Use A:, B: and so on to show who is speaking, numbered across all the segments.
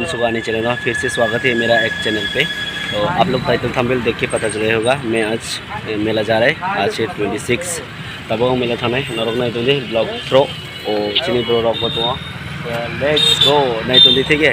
A: सुगानी channel में फिर से स्वागत है मेरा एक चैनल पे। तो आप लोग टाइटल थंबनेल देख के पता चल होगा मैं आज मेला जा रहा है। आज है 26 तब मेला था नहीं नरक नहीं तो ब्लॉग प्रो और चिनी प्रो रॉक बतो लेट्स गो नहीं तो ठीक है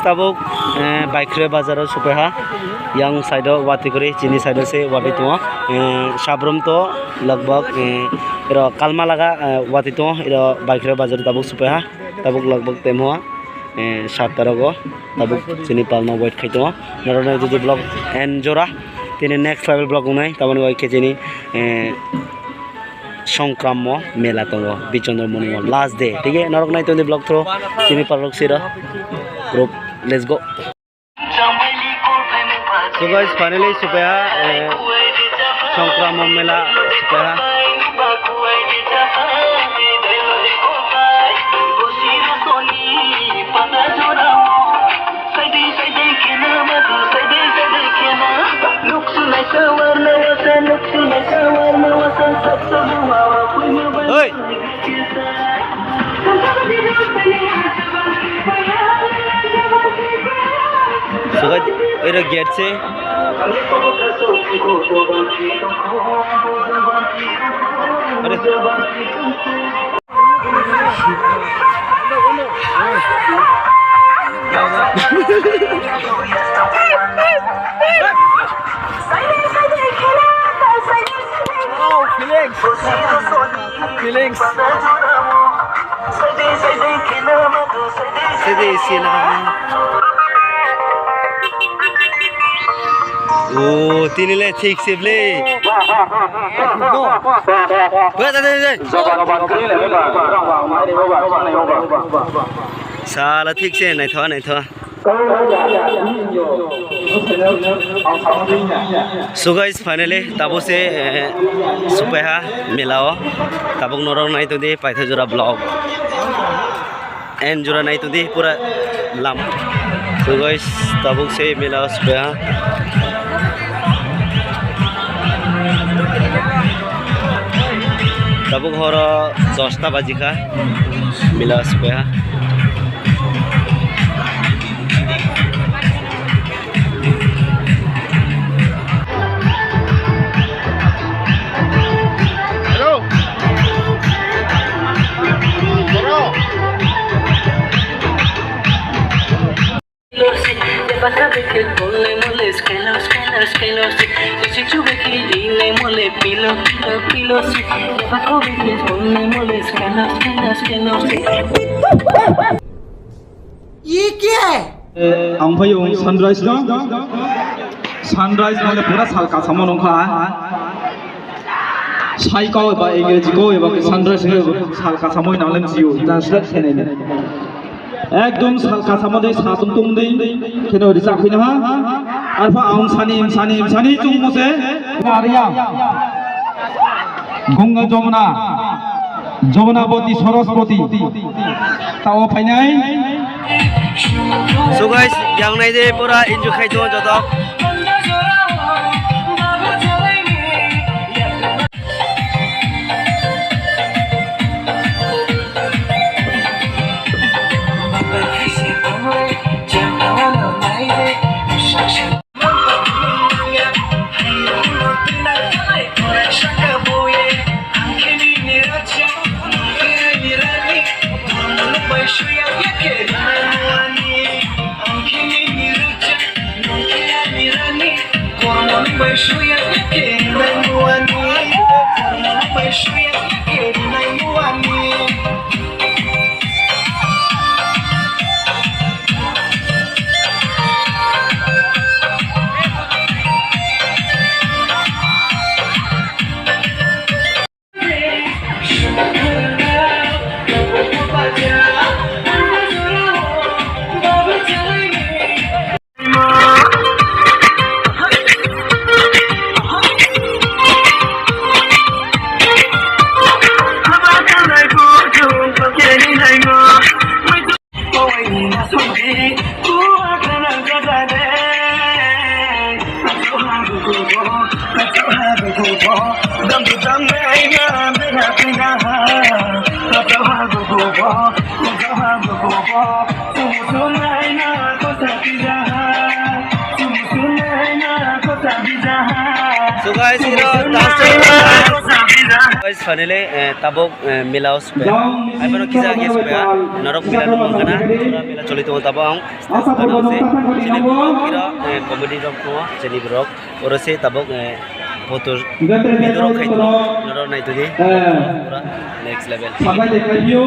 A: तब बाइक रे बाजार सुपेहा yang side वाती करे चिनी साइड से वाटी तो साब्रम तो लगभग इरा कालमा लगा वाती तो इरा बाइक रे बाजार तब सुपेहा तब लगभग तेम हुआ 7 taroko tabuk sini palma white khaito narona jodi blog enjora tini next level blog unai tabani oi khejini সংক্রাম্য মেলা tongo bichondor monimo last day ठीक है narok nai to blog thro sini parlok sira group let's go so guys finally supaya সংক্রাম্য মেলা supaya Oi. So guys, ira gate se feelings sede sila oh tinile ठीक से ले साला ठीक से नहीं था So guys finally tabo se supeha melao tabuk norong nai to di paitha jura vlog and jura nai to di pura lam so guys tabuk se melao supeha tabuk horo 10 bajika melao supeha
B: ये क्या है sunrise ना sunrise माने पूरा साल का सामान होगा साइको एबा इंग्रेजी को एबा सनराइज साल का सामान नाम जियो ट्रांसलेट चैनल एकदम साल का सामान सासुम तुम दे केनो रिसा खिना हा अल्फा आउं सानी तुम मुसे आरिया गंगा जमुनावती सरस्वती ताओ फाइनाय
A: so guys yang nai de pura enjoy khaito joto So guys, guys finally tabok milaos pe. Ay bano kisa guys pe norok mila no mangana tura mila cholito tabang ano se sini kira comedy rock ko sini rock oro se tabok foto video khai to norok nai to di pura next level.
B: Sampai dekat view.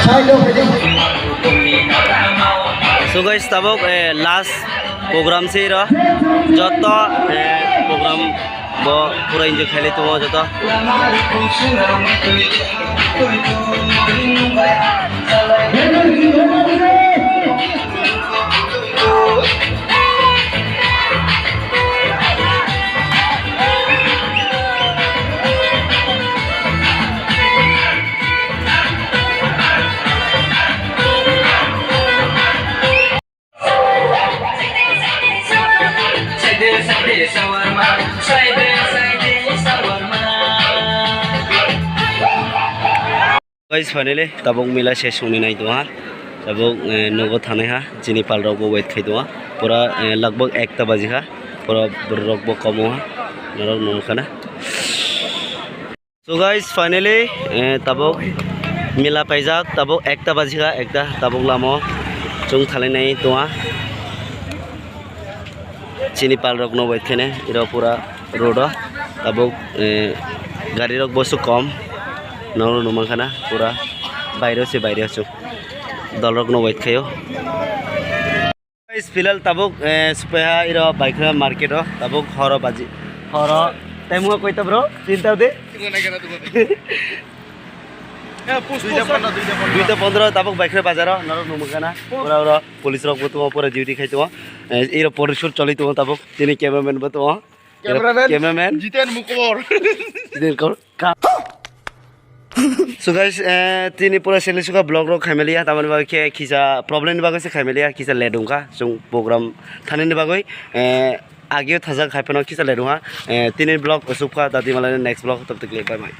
C: Sai đâu phải đi.
A: So guys, tabok last program sih ro, joto program bo pura enjoy khali tuh joto. Guys, finally tabok mila শেষ होने नहीं तो हाँ tabok नगो थाने हाँ जिनी पाल rock बो wait खाई तो हाँ पूरा लगभग 1 बजे हाँ पूरा रॉक बो कम हाँ नरक नमखाना so guys finally tabok mila paijak tabok 1 बजे हाँ 1 tabok lamo chung थाले नहीं तो हाँ जिनी पाल रॉक नो वेट खाने इधर पूरा रोड tabok गाड़ी रॉक बसु कम नौ नमखाना पूरा बाहर से बाहर आसो दलरक न वेट खायो फिलहाल tabok सुपेहा इरो बाइक मार्केट tabok हर बाजी हर टाइम हुआ कोई ब्रो चिंता दे 2:15 tabok बाइक बाजार नरक नमखाना पूरा पुलिस रक तो पूरा ड्यूटी खाई तो इरो परिशोर चली तो tabok तिनी कैमरामैन बतो कैमरामैन जितेन मुकोर जितेन कर So guys, tini pura seli suka blog rok khamelia taman ba ke kisa problem ni bagoi se khamelia kisa ledungka sung program thane ni bagoi ageo thajak khaipano kisa ledunga tini blog usupka dadi malane next blog tab tak bye bye